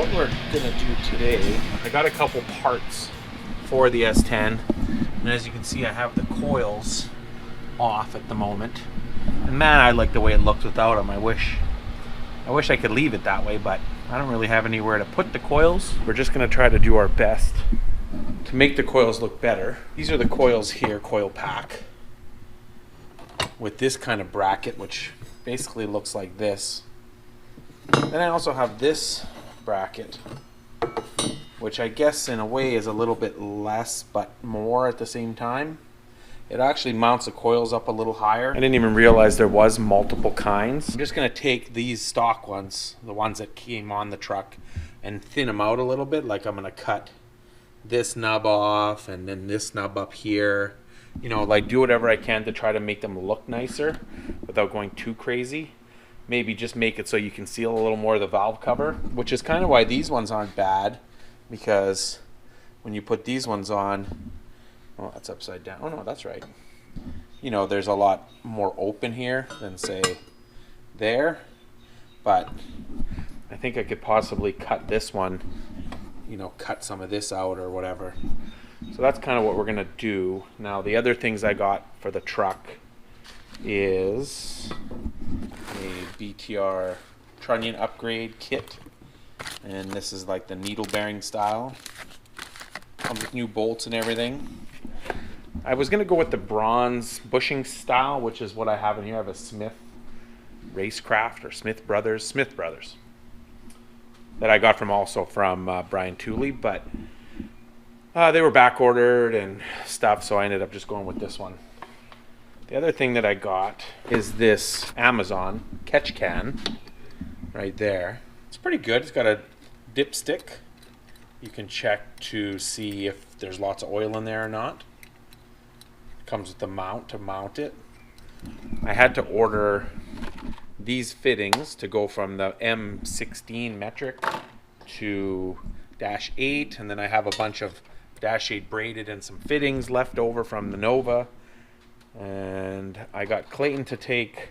what we're gonna do today, I got a couple parts for the S10, and as you can see I have the coils off at the moment, and man, I like the way it looks without them. I wish I could leave it that way, but I don't really have anywhere to put the coils. We're just gonna try to do our best to make the coils look better. These are the coils here, coil pack, with this kind of bracket, which basically looks like this. Then I also have this bracket, which I guess in a way is a little bit less but more at the same time. It actually mounts the coils up a little higher. I didn't even realize there was multiple kinds. I'm just gonna take these stock ones, the ones that came on the truck, and thin them out a little bit. Like I'm gonna cut this nub off and then this nub up here. You know, like do whatever I can to try to make them look nicer without going too crazy. Maybe just make it so you can seal a little more of the valve cover, which is kind of why these ones aren't bad, because when you put these ones on, oh, that's upside down. Oh no, that's right. You know, there's a lot more open here than say there, but I think I could possibly cut this one, you know, cut some of this out or whatever. So that's kind of what we're gonna do. Now the other things I got for the truck is a BTR Trunnion upgrade kit, and this is like the needle bearing style. Comes with new bolts and everything. I was gonna go with the bronze bushing style, which is what I have in here. I have a Smith Racecraft or Smith Brothers that I got from Brian Tooley, but they were back ordered and stuff, so I ended up just going with this one. The other thing that I got is this Amazon catch can right there. It's pretty good. It's got a dipstick. You can check to see if there's lots of oil in there or not. It comes with the mount to mount it. I had to order these fittings to go from the M16 metric to -8, and then I have a bunch of -8 braided and some fittings left over from the Nova. And I got Clayton to take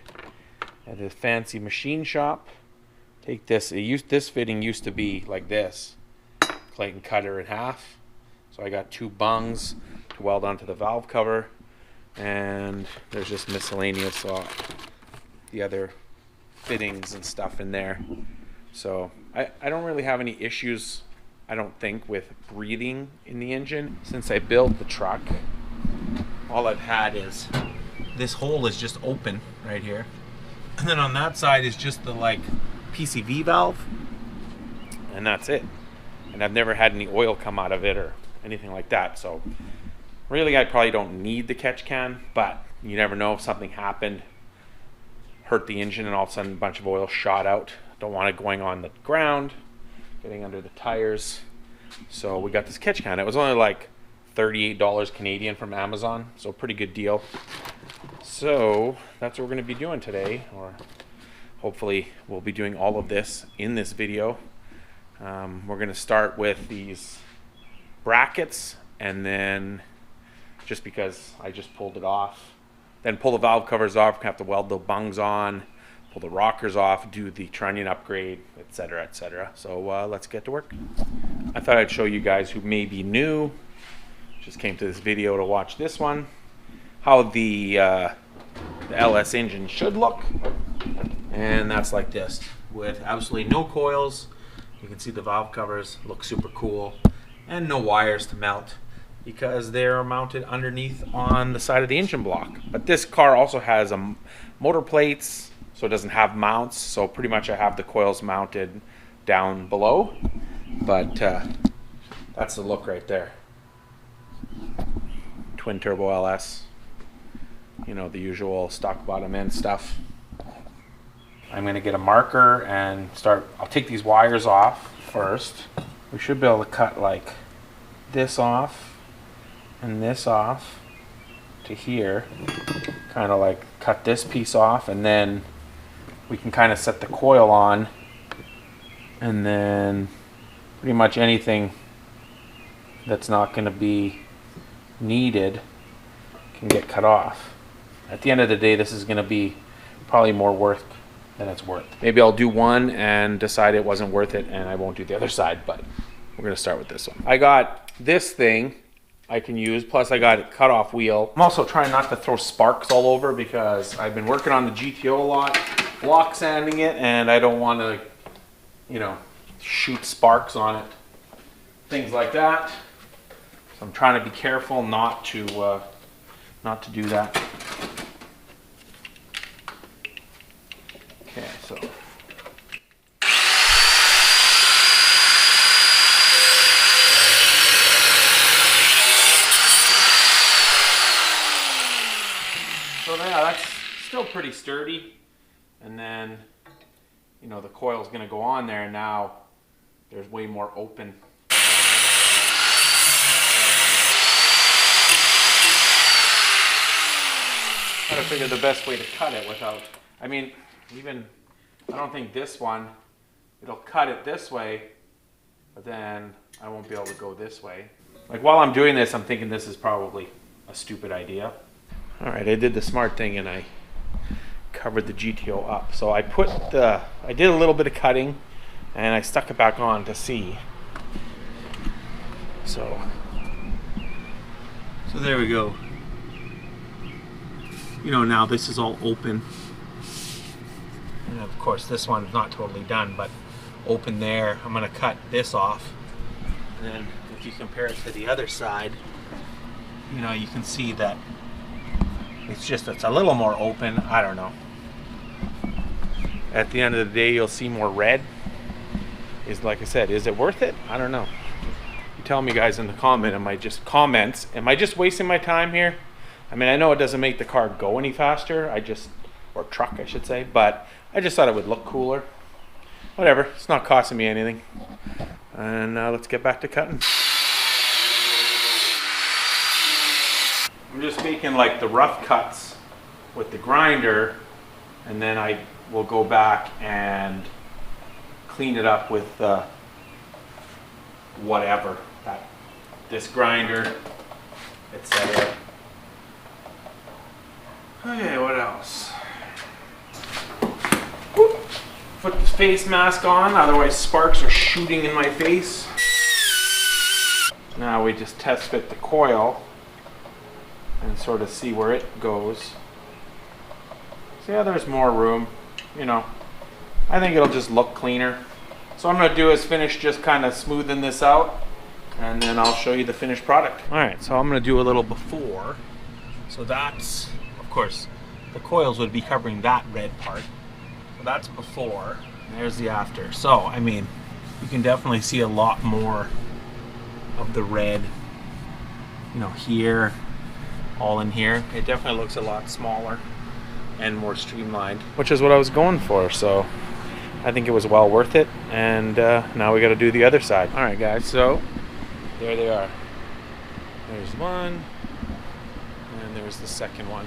at his fancy machine shop. Take this. This fitting used to be like this. Clayton cut her in half. So I got 2 bungs to weld onto the valve cover, and there's just miscellaneous the other fittings and stuff in there. So I don't really have any issues, I don't think, with breathing in the engine. Since I built the truck, all I've had is this hole is just open right here, and then on that side is just the like PCV valve, and that's it. And I've never had any oil come out of it or anything like that. So really I probably don't need the catch can, but you never know if something happened, hurt the engine, and all of a sudden a bunch of oil shot out. Don't want it going on the ground, getting under the tires. So we got this catch can. It was only like $38 Canadian from Amazon, so pretty good deal. So that's what we're going to be doing today, or hopefully we'll be doing all of this in this video. We're going to start with these brackets, and then just because I just pulled it off, then pull the valve covers off. We're going to have to weld the bungs on, pull the rockers off, do the Trunnion upgrade, etc., etc. So let's get to work. I thought I'd show you guys who may be new, just came to this video to watch this one, how the LS engine should look. And that's like this, with absolutely no coils. You can see the valve covers look super cool, and no wires to melt because they're mounted underneath on the side of the engine block. But this car also has motor plates, so it doesn't have mounts, so pretty much I have the coils mounted down below. But that's the look right there. Twin turbo LS, you know, the usual stock bottom end stuff. I'm going to get a marker and I'll take these wires off first. We should be able to cut like this off and this off to here, kind of like cut this piece off, and then we can kind of set the coil on, and then pretty much anything that's not going to be needed can get cut off. At the end of the day, this is going to be probably more work then it's worth it. Maybe I'll do one and decide it wasn't worth it and I won't do the other side, but we're gonna start with this one. I got this thing I can use, plus I got a cutoff wheel. I'm also trying not to throw sparks all over because I've been working on the GTO a lot, block sanding it, and I don't want to, you know, shoot sparks on it, things like that. So I'm trying to be careful not to do that. Okay, so. So yeah, that's still pretty sturdy. And then, you know, the coil's gonna go on there, and now there's way more open. Gotta figure the best way to cut it without, I mean, even, I don't think this one, it'll cut it this way, but then I won't be able to go this way. Like while I'm doing this, I'm thinking this is probably a stupid idea. All right, I did the smart thing and I covered the GTO up. So I did a little bit of cutting and I stuck it back on to see. So there we go. You know, now this is all open. And of course this one's not totally done, but open there. I'm gonna cut this off. And then if you compare it to the other side, you know, you can see that it's a little more open. I don't know. At the end of the day, you'll see more red. Like I said, is it worth it? I don't know. You tell me guys in the am I just wasting my time here? I mean, I know it doesn't make the car go any faster. Or truck, I should say, but I just thought it would look cooler. Whatever, it's not costing me anything. And let's get back to cutting. I'm just making like the rough cuts with the grinder, and then I will go back and clean it up with whatever, this grinder, etc. Okay, what else? Put the face mask on, otherwise sparks are shooting in my face. Now we just test fit the coil and sort of see where it goes. So yeah, there's more room, you know. I think it'll just look cleaner. So what I'm gonna do is finish just kind of smoothing this out, and then I'll show you the finished product. All right, so I'm gonna do a little before. So that's, of course, the coils would be covering that red part. So that's before, and there's the after. So, I mean, you can definitely see a lot more of the red, you know, here, all in here. It definitely looks a lot smaller and more streamlined, which is what I was going for. So I think it was well worth it. And now we got to do the other side. All right, guys, so there they are. There's one, and there's the second one.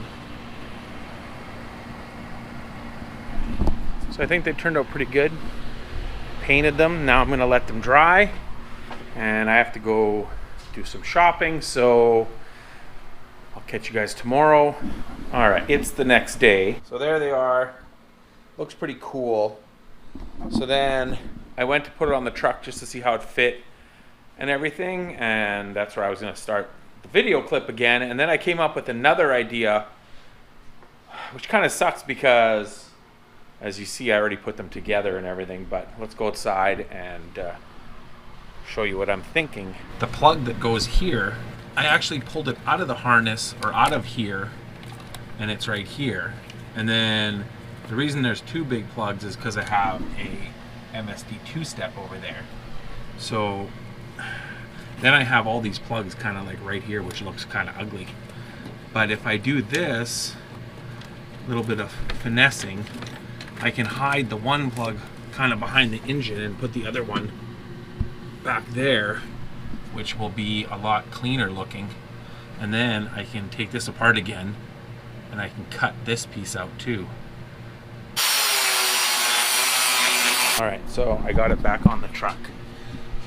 So I think they turned out pretty good. Painted them. Now I'm gonna let them dry, and I have to go do some shopping, so I'll catch you guys tomorrow. All right, it's the next day. So there they are. Looks pretty cool. So then I went to put it on the truck just to see how it fit and everything, and that's where I was gonna start the video clip again. And then I came up with another idea, which kind of sucks because, as you see, I already put them together and everything, but let's go outside and show you what I'm thinking. The plug that goes here, I actually pulled it out of the harness, or out of here, and it's right here. And then the reason there's two big plugs is because I have a MSD 2-step over there. So then I have all these plugs kind of like right here, which looks kind of ugly. But if I do this little bit of finessing, I can hide the one plug kind of behind the engine and put the other one back there, which will be a lot cleaner looking. And then I can take this apart again and I can cut this piece out too. All right, so I got it back on the truck,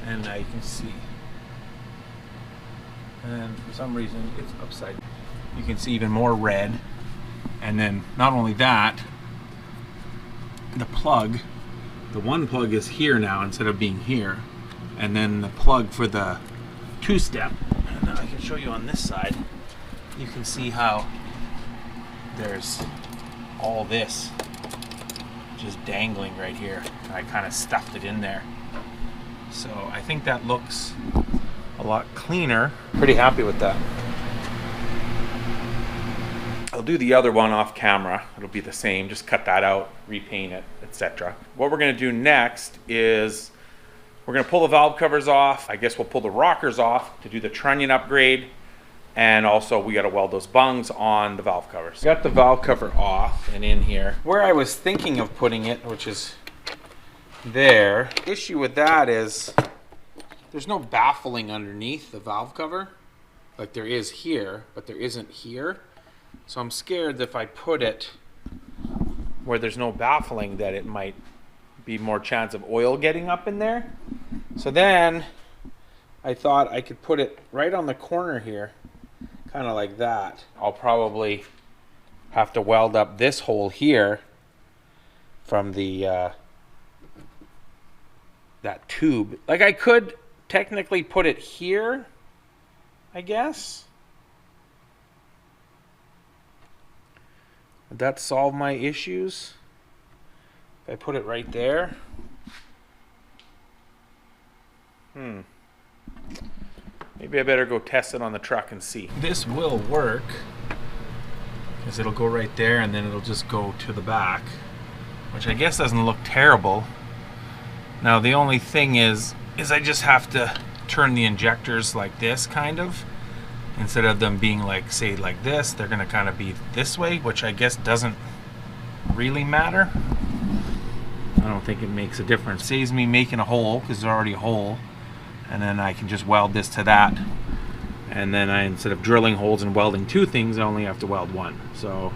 and now you can see. And for some reason it's upside. You can see even more red. And then not only that, the plug, the one plug is here now instead of being here, and then the plug for the two-step. And I can show you on this side. You can see how there's all this just dangling right here. I kind of stuffed it in there. So I think that looks a lot cleaner. Pretty happy with that. I'll do the other one off camera. It'll be the same, just cut that out, repaint it, etc. What we're gonna do next is we're gonna pull the valve covers off. I guess we'll pull the rockers off to do the trunnion upgrade. And also we gotta weld those bungs on the valve covers. Got the valve cover off and in here. Where I was thinking of putting it, which is there. The issue with that is there's no baffling underneath the valve cover. Like there is here, but there isn't here. So I'm scared that if I put it where there's no baffling that it might be more chance of oil getting up in there. So then I thought I could put it right on the corner here, kind of like that. I'll probably have to weld up this hole here from the that tube. Like I could technically put it here, I guess. Would that solve my issues? If I put it right there? Maybe I better go test it on the truck and see. This will work, because it'll go right there and then it'll just go to the back, which I guess doesn't look terrible. Now the only thing is I just have to turn the injectors like this, kind of. Instead of them being like, say, like this, they're gonna kind of be this way, which I guess doesn't really matter. I don't think it makes a difference. It saves me making a hole, because there's already a hole. And then I can just weld this to that. And then instead of drilling holes and welding two things, I only have to weld one. So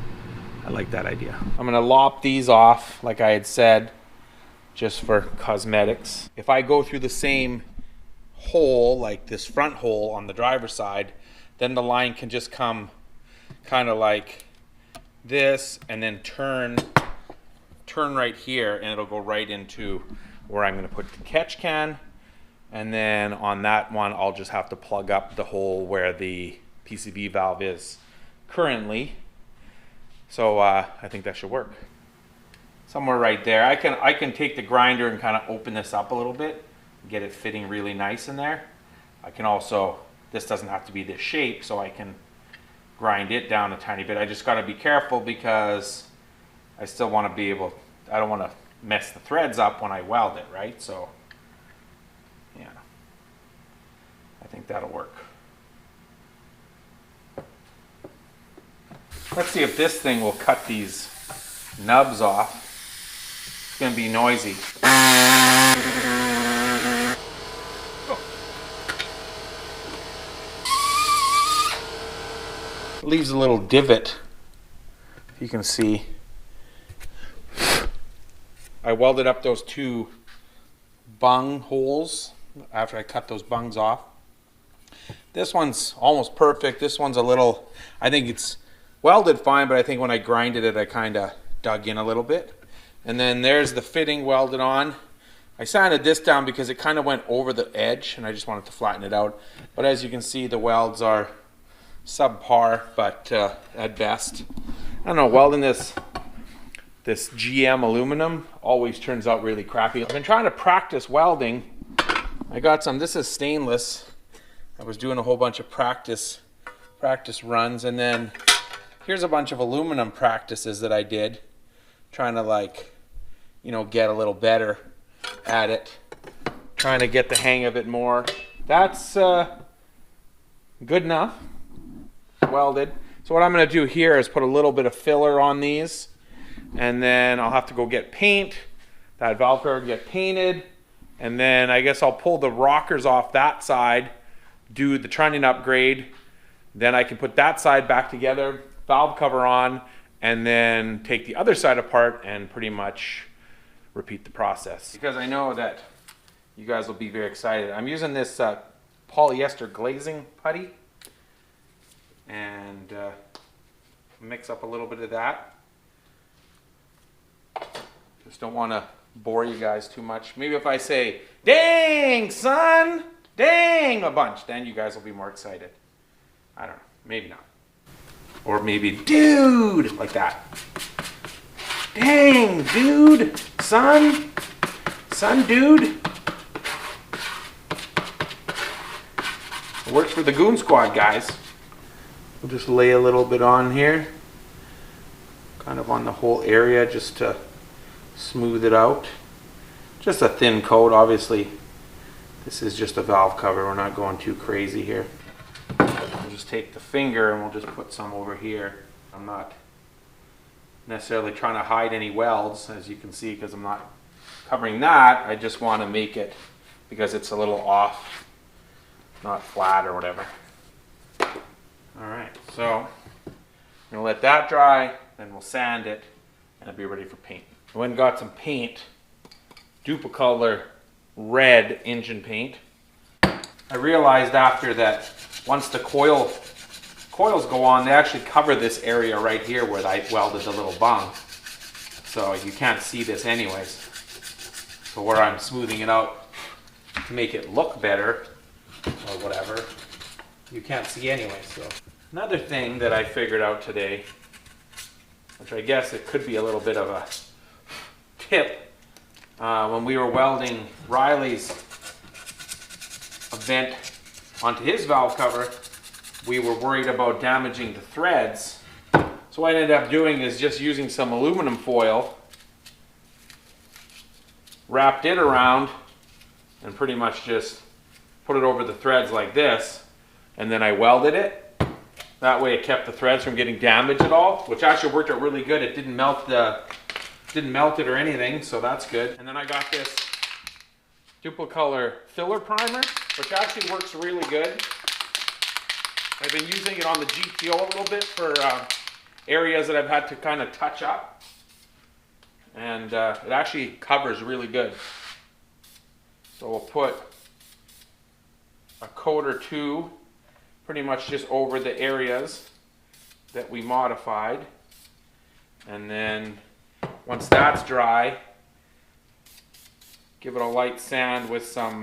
I like that idea. I'm gonna lop these off, like I had said, just for cosmetics. If I go through the same hole, like this front hole on the driver's side, then the line can just come kind of like this and then turn right here, and it'll go right into where I'm going to put the catch can. And then on that one, I'll just have to plug up the hole where the PCV valve is currently. So I think that should work. Somewhere right there. I can take the grinder and kind of open this up a little bit, get it fitting really nice in there. I can also, this doesn't have to be this shape, so I can grind it down a tiny bit. I just got to be careful because I still want to be able, I don't want to mess the threads up when I weld it, right? So yeah, I think that'll work. Let's see if this thing will cut these nubs off. It's going to be noisy. It leaves a little divot, if you can see. I welded up those two bung holes after I cut those bungs off. This one's almost perfect. This one's a little, I think it's welded fine, but I think when I grinded it, I kind of dug in a little bit. And then there's the fitting welded on. I sanded this down because it kind of went over the edge and I just wanted to flatten it out. But as you can see, the welds are subpar, but at best. I don't know, welding this GM aluminum always turns out really crappy. I've been trying to practice welding. I got some, this is stainless. I was doing a whole bunch of practice runs, and then here's a bunch of aluminum practices that I did, trying to, like, you know, get a little better at it, trying to get the hang of it more. That's good enough, welded. So what I'm going to do here is put a little bit of filler on these, and then I'll have to go get paint. That valve cover get painted, and then I guess I'll pull the rockers off that side, do the Trunnion upgrade, then I can put that side back together, valve cover on, and then take the other side apart and pretty much repeat the process. Because I know that you guys will be very excited. I'm using this polyester glazing putty, and mix up a little bit of that. Just don't want to bore you guys too much. Maybe if I say, dang, son, dang, a bunch, then you guys will be more excited. I don't know, maybe not. Or maybe, dude, like that. Dang, dude, son, dude. It works for the Goon Squad, guys. We'll just lay a little bit on here, kind of on the whole area, just to smooth it out. Just a thin coat, obviously. This is just a valve cover. We're not going too crazy here. We'll just take the finger and we'll just put some over here. I'm not necessarily trying to hide any welds, as you can see, because I'm not covering that. I just want to make it, because it's a little off, not flat or whatever. Alright, so I'm going to let that dry, then we'll sand it, and it'll be ready for paint. I went and got some paint, Duplicolor red engine paint. I realized after that, once the coils go on, they actually cover this area right here where I welded the little bung. So you can't see this anyways. So where I'm smoothing it out to make it look better, or whatever, you can't see anyway. So another thing that I figured out today, which I guess it could be a little bit of a tip, when we were welding Riley's vent onto his valve cover, we were worried about damaging the threads. So what I ended up doing is just using some aluminum foil, wrapped it around, and pretty much just put it over the threads like this, and then I welded it. That way it kept the threads from getting damaged at all, which actually worked out really good. It didn't melt it or anything, so that's good. And then I got this Duplicolor filler primer, which actually works really good. I've been using it on the GTO a little bit for areas that I've had to kind of touch up, and it actually covers really good. So we'll put a coat or two pretty much just over the areas that we modified, and then once that's dry, give it a light sand with some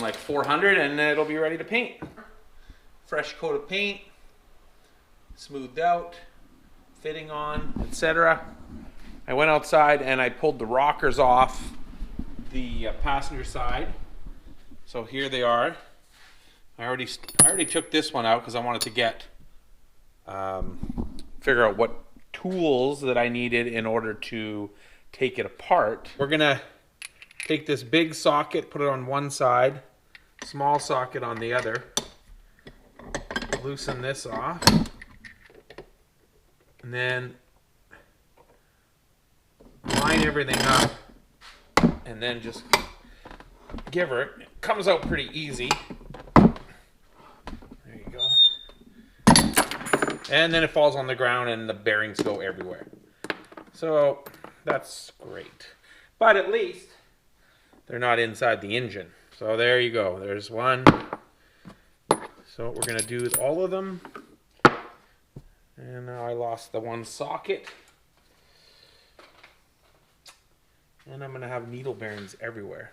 like 400, and it'll be ready to paint. Fresh coat of paint, smoothed out, fitting on, etc. I went outside and I pulled the rockers off the passenger side. So here they are. I already took this one out because I wanted to get figure out what tools that I needed in order to take it apart. We're gonna take this big socket, put it on one side, small socket on the other, loosen this off, and then line everything up, and then just give her. It comes out pretty easy. There you go. And then it falls on the ground and the bearings go everywhere. So that's great. But at least they're not inside the engine. So there you go. There's one. So what we're going to do is all of them. And now I lost the one socket. And I'm going to have needle bearings everywhere.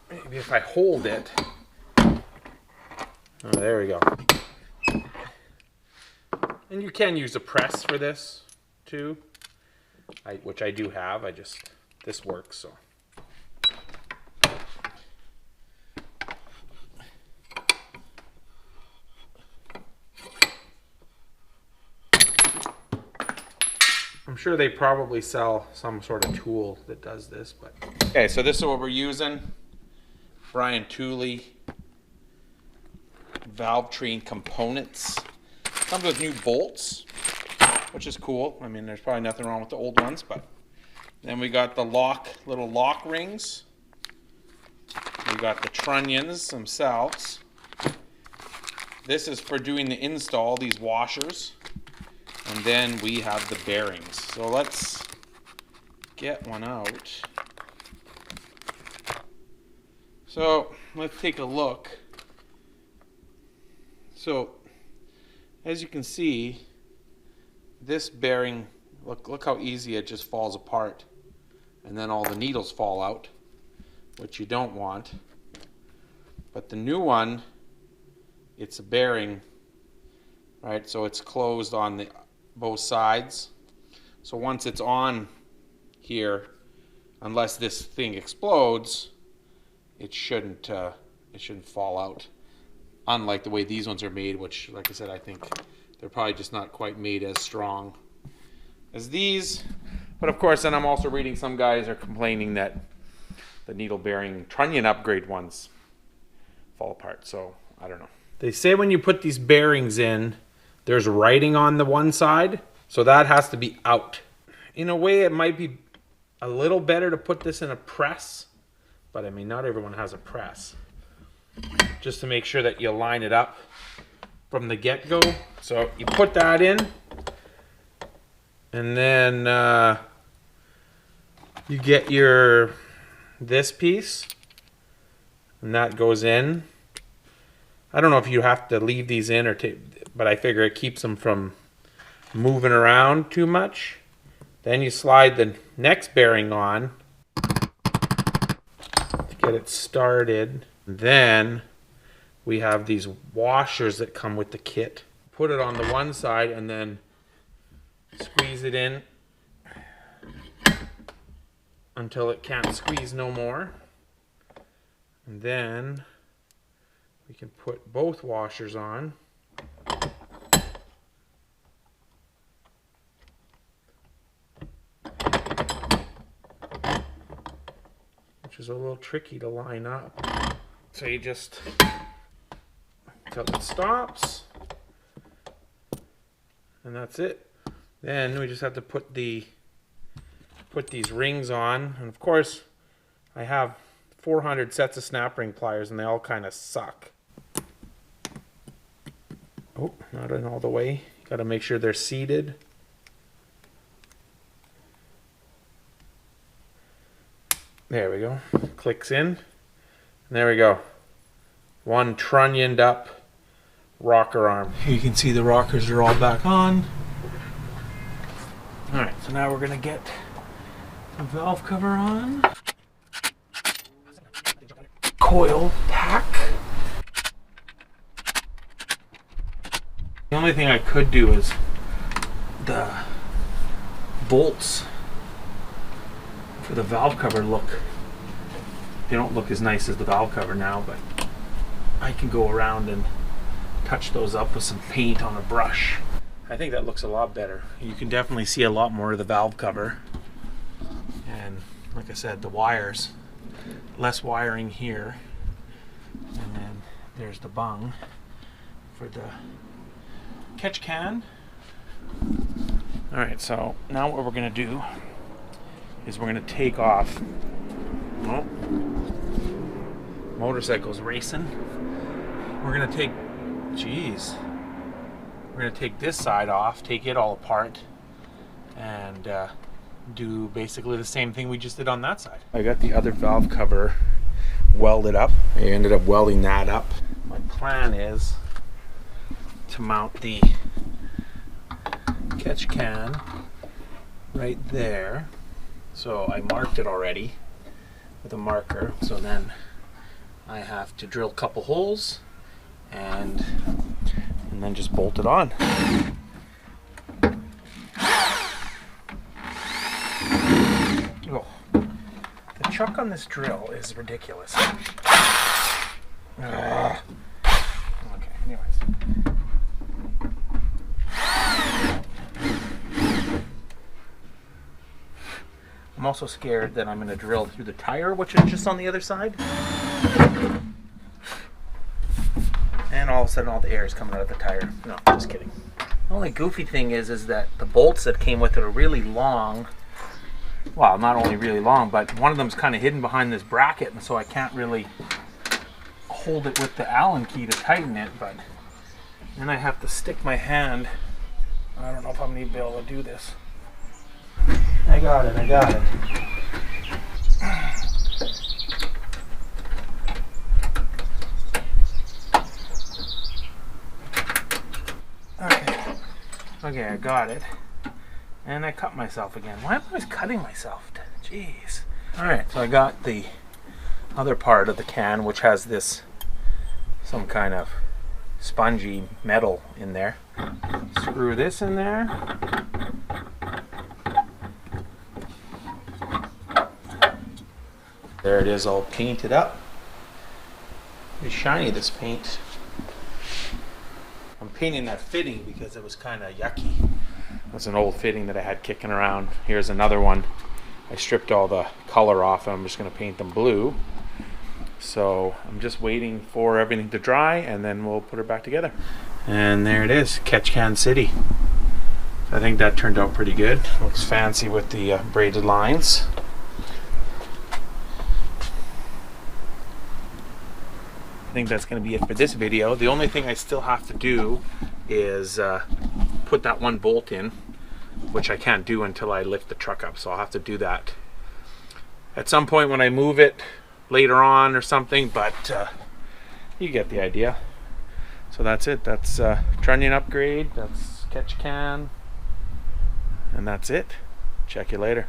Maybe if I hold it. Oh, there we go. And you can use a press for this too. Which I do have. This works, so. I'm sure they probably sell some sort of tool that does this, but. Okay, so this is what we're using. Brian Tooley valve train components. Comes with new bolts, which is cool. I mean, there's probably nothing wrong with the old ones, but then we got the little lock rings. We got the trunnions themselves. This is for doing the install, these washers. And then we have the bearings. So let's get one out. So let's take a look. So as you can see, this bearing, look how easy it just falls apart. And then all the needles fall out, which you don't want. But the new one, it's a bearing, right? So it's closed on both sides. So once it's on here, unless this thing explodes, it shouldn't fall out. Unlike the way these ones are made, which, like I said, I think they're probably just not quite made as strong as these. But of course, then I'm also reading some guys are complaining that the needle bearing Trunnion upgrade ones fall apart. So I don't know. They say when you put these bearings in, there's writing on the one side, so that has to be out. In a way, it might be a little better to put this in a press, but I mean, not everyone has a press. Just to make sure that you line it up from the get-go. So you put that in, and then you get this piece, and that goes in. I don't know if you have to leave these in but I figure it keeps them from moving around too much. Then you slide the next bearing on to get it started. Then we have these washers that come with the kit. Put it on the one side and then squeeze it in until it can't squeeze no more. And then we can put both washers on. Which is a little tricky to line up. So you just, until it stops, and that's it. Then we just have to put these rings on, and of course I have 400 sets of snap ring pliers and they all kind of suck. Oh, not in all the way. Got to make sure they're seated. There we go. Clicks in. And there we go. One trunnioned up rocker arm. You can see the rockers are all back on. Alright, so now we're going to get the valve cover on. Coil pack. The only thing I could do is the bolts for the valve cover they don't look as nice as the valve cover now, but I can go around and touch those up with some paint on a brush. I think that looks a lot better. You can definitely see a lot more of the valve cover. And like I said, the wires, less wiring here. And then there's the bung for the catch can. Alright, so now what we're going to do is we're going to take off. Oh, motorcycle's racing. We're going to take, we're going to take this side off, take it all apart, and do basically the same thing we just did on that side. I got the other valve cover welded up. I ended up welding that up. My plan is to mount the catch can right there. So I marked it already with a marker, so then I have to drill a couple holes and then just bolt it on. Oh, the chuck on this drill is ridiculous. Okay, anyways. I'm also scared that I'm going to drill through the tire, which is just on the other side. And all of a sudden all the air is coming out of the tire. No, just kidding. The only goofy thing is that the bolts that came with it are really long. Well, not only really long, but one of them's kind of hidden behind this bracket, and so I can't really hold it with the Allen key to tighten it, but then I have to stick my hand. I don't know if I'm going to be able to do this. I got it. Alright, Okay, I got it. And I cut myself again. Why am I always cutting myself? Jeez. Alright, so I got the other part of the can, which has this, some kind of spongy metal in there. Screw this in there. There it is, all painted up. It's shiny, this paint. I'm painting that fitting because it was kind of yucky. That's an old fitting that I had kicking around. Here's another one. I stripped all the color off and I'm just going to paint them blue. So I'm just waiting for everything to dry and then we'll put it back together. And there it is, Catch Can City. I think that turned out pretty good. Looks fancy with the braided lines. I think that's going to be it for this video. The only thing I still have to do is put that one bolt in, which I can't do until I lift the truck up, so I'll have to do that at some point when I move it later on or something, but you get the idea. So that's it. That's Trunnion upgrade, that's Catch Can, and that's it. Check you later.